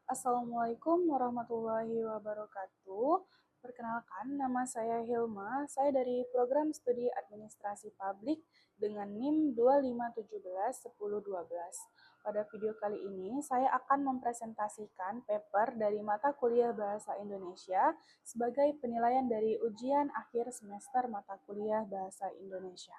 Assalamualaikum warahmatullahi wabarakatuh. Perkenalkan, nama saya Hilma. Saya dari Program Studi Administrasi Publik dengan NIM 25171012. Pada video kali ini, saya akan mempresentasikan paper dari mata kuliah Bahasa Indonesia sebagai penilaian dari ujian akhir semester mata kuliah Bahasa Indonesia.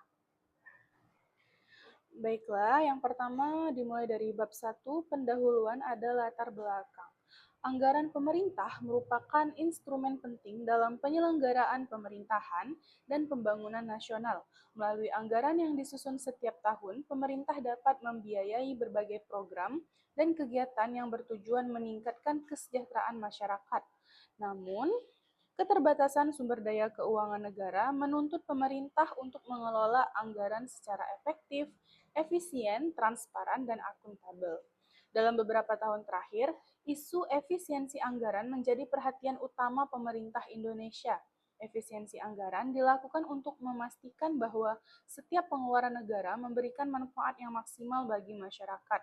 Baiklah, yang pertama dimulai dari bab 1, pendahuluan ada latar belakang. Anggaran pemerintah merupakan instrumen penting dalam penyelenggaraan pemerintahan dan pembangunan nasional. Melalui anggaran yang disusun setiap tahun, pemerintah dapat membiayai berbagai program dan kegiatan yang bertujuan meningkatkan kesejahteraan masyarakat. Namun, keterbatasan sumber daya keuangan negara menuntut pemerintah untuk mengelola anggaran secara efektif, efisien, transparan, dan akuntabel. Dalam beberapa tahun terakhir, isu efisiensi anggaran menjadi perhatian utama pemerintah Indonesia. Efisiensi anggaran dilakukan untuk memastikan bahwa setiap pengeluaran negara memberikan manfaat yang maksimal bagi masyarakat.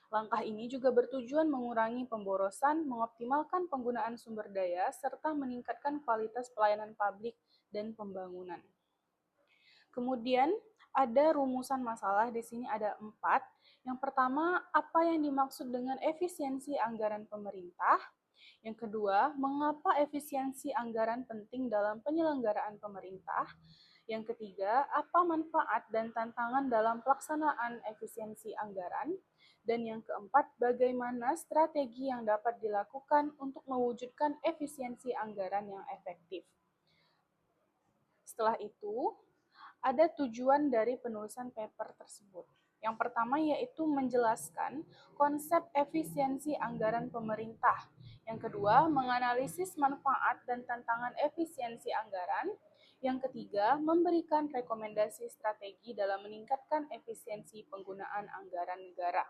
Langkah ini juga bertujuan mengurangi pemborosan, mengoptimalkan penggunaan sumber daya, serta meningkatkan kualitas pelayanan publik dan pembangunan. Kemudian ada rumusan masalah, di sini ada 4. Yang pertama, apa yang dimaksud dengan efisiensi anggaran pemerintah? Yang kedua, mengapa efisiensi anggaran penting dalam penyelenggaraan pemerintah? Yang ketiga, apa manfaat dan tantangan dalam pelaksanaan efisiensi anggaran? Dan yang keempat, bagaimana strategi yang dapat dilakukan untuk mewujudkan efisiensi anggaran yang efektif. Setelah itu, ada tujuan dari penulisan paper tersebut. Yang pertama yaitu menjelaskan konsep efisiensi anggaran pemerintah. Yang kedua, menganalisis manfaat dan tantangan efisiensi anggaran. Yang ketiga, memberikan rekomendasi strategi dalam meningkatkan efisiensi penggunaan anggaran negara.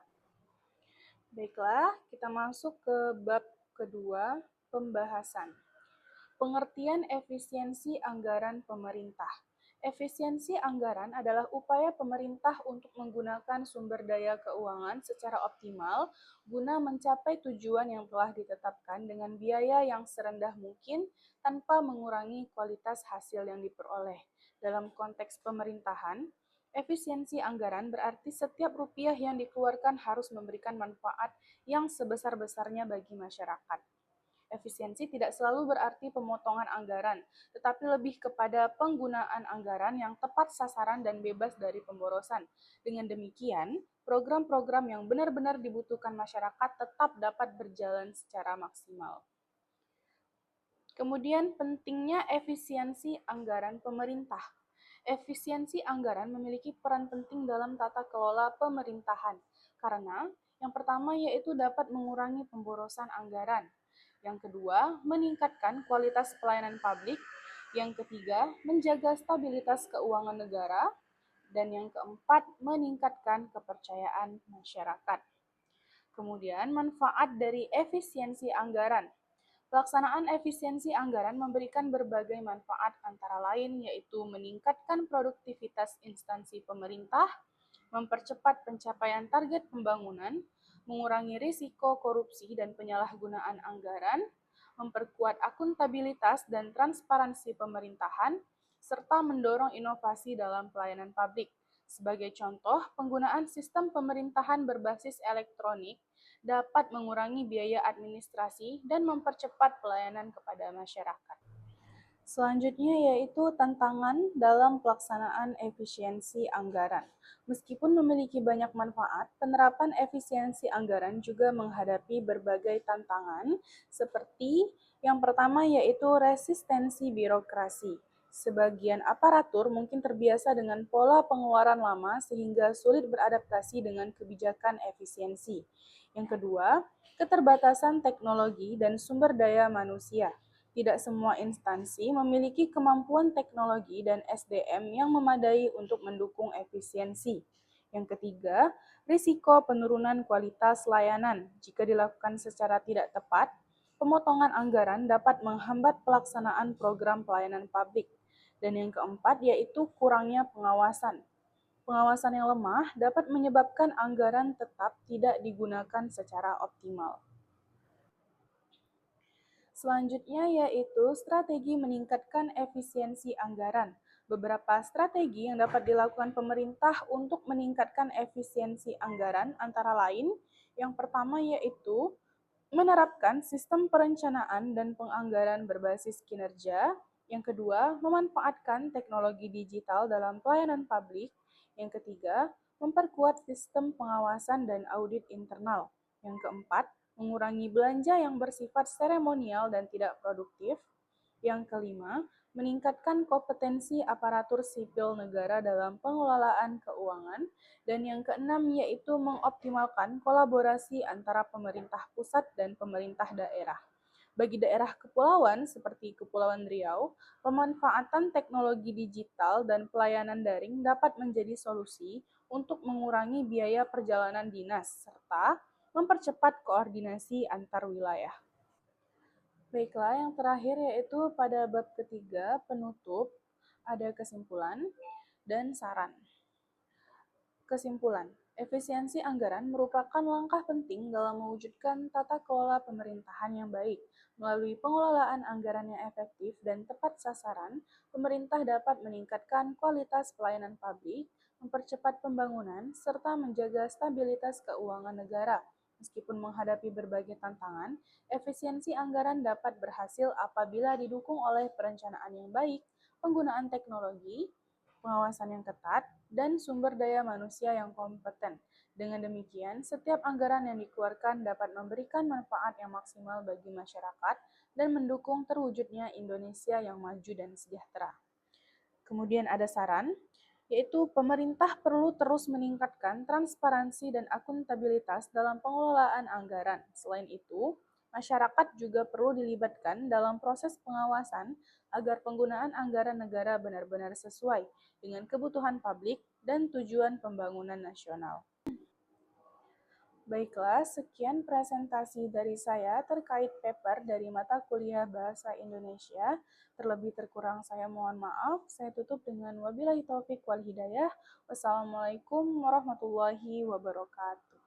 Baiklah, kita masuk ke bab kedua, pembahasan. Pengertian efisiensi anggaran pemerintah. Efisiensi anggaran adalah upaya pemerintah untuk menggunakan sumber daya keuangan secara optimal guna mencapai tujuan yang telah ditetapkan dengan biaya yang serendah mungkin tanpa mengurangi kualitas hasil yang diperoleh. Dalam konteks pemerintahan, efisiensi anggaran berarti setiap rupiah yang dikeluarkan harus memberikan manfaat yang sebesar-besarnya bagi masyarakat. Efisiensi tidak selalu berarti pemotongan anggaran, tetapi lebih kepada penggunaan anggaran yang tepat sasaran dan bebas dari pemborosan. Dengan demikian, program-program yang benar-benar dibutuhkan masyarakat tetap dapat berjalan secara maksimal. Kemudian pentingnya efisiensi anggaran pemerintah. Efisiensi anggaran memiliki peran penting dalam tata kelola pemerintahan, karena yang pertama yaitu dapat mengurangi pemborosan anggaran. Yang kedua, meningkatkan kualitas pelayanan publik. Yang ketiga, menjaga stabilitas keuangan negara. Dan yang keempat, meningkatkan kepercayaan masyarakat. Kemudian, manfaat dari efisiensi anggaran. Pelaksanaan efisiensi anggaran memberikan berbagai manfaat antara lain yaitu meningkatkan produktivitas instansi pemerintah, mempercepat pencapaian target pembangunan, mengurangi risiko korupsi dan penyalahgunaan anggaran, memperkuat akuntabilitas dan transparansi pemerintahan, serta mendorong inovasi dalam pelayanan publik. Sebagai contoh, penggunaan sistem pemerintahan berbasis elektronik dapat mengurangi biaya administrasi dan mempercepat pelayanan kepada masyarakat. Selanjutnya yaitu tantangan dalam pelaksanaan efisiensi anggaran. Meskipun memiliki banyak manfaat, penerapan efisiensi anggaran juga menghadapi berbagai tantangan seperti yang pertama yaitu resistensi birokrasi. Sebagian aparatur mungkin terbiasa dengan pola pengeluaran lama sehingga sulit beradaptasi dengan kebijakan efisiensi. Yang kedua, keterbatasan teknologi dan sumber daya manusia. Tidak semua instansi memiliki kemampuan teknologi dan SDM yang memadai untuk mendukung efisiensi. Yang ketiga, risiko penurunan kualitas layanan. Jika dilakukan secara tidak tepat, pemotongan anggaran dapat menghambat pelaksanaan program pelayanan publik. Dan yang keempat yaitu kurangnya pengawasan. Pengawasan yang lemah dapat menyebabkan anggaran tetap tidak digunakan secara optimal. Selanjutnya yaitu strategi meningkatkan efisiensi anggaran. Beberapa strategi yang dapat dilakukan pemerintah untuk meningkatkan efisiensi anggaran antara lain, yang pertama yaitu menerapkan sistem perencanaan dan penganggaran berbasis kinerja. Yang kedua, memanfaatkan teknologi digital dalam pelayanan publik. Yang ketiga, memperkuat sistem pengawasan dan audit internal. Yang keempat, mengurangi belanja yang bersifat seremonial dan tidak produktif. Yang kelima, meningkatkan kompetensi aparatur sipil negara dalam pengelolaan keuangan. Dan yang keenam yaitu mengoptimalkan kolaborasi antara pemerintah pusat dan pemerintah daerah. Bagi daerah kepulauan seperti Kepulauan Riau, pemanfaatan teknologi digital dan pelayanan daring dapat menjadi solusi untuk mengurangi biaya perjalanan dinas serta mempercepat koordinasi antar wilayah. Baiklah, yang terakhir yaitu pada bab ketiga, penutup, ada kesimpulan dan saran. Kesimpulan, efisiensi anggaran merupakan langkah penting dalam mewujudkan tata kelola pemerintahan yang baik. Melalui pengelolaan anggaran yang efektif dan tepat sasaran, pemerintah dapat meningkatkan kualitas pelayanan publik, mempercepat pembangunan, serta menjaga stabilitas keuangan negara. Meskipun menghadapi berbagai tantangan, efisiensi anggaran dapat berhasil apabila didukung oleh perencanaan yang baik, penggunaan teknologi, pengawasan yang ketat, dan sumber daya manusia yang kompeten. Dengan demikian, setiap anggaran yang dikeluarkan dapat memberikan manfaat yang maksimal bagi masyarakat dan mendukung terwujudnya Indonesia yang maju dan sejahtera. Kemudian ada saran, yaitu pemerintah perlu terus meningkatkan transparansi dan akuntabilitas dalam pengelolaan anggaran. Selain itu, masyarakat juga perlu dilibatkan dalam proses pengawasan agar penggunaan anggaran negara benar-benar sesuai dengan kebutuhan publik dan tujuan pembangunan nasional. Baiklah, sekian presentasi dari saya terkait paper dari mata kuliah Bahasa Indonesia. Terlebih terkurang saya mohon maaf. Saya tutup dengan wabillahi taufik wal hidayah. Wassalamualaikum warahmatullahi wabarakatuh.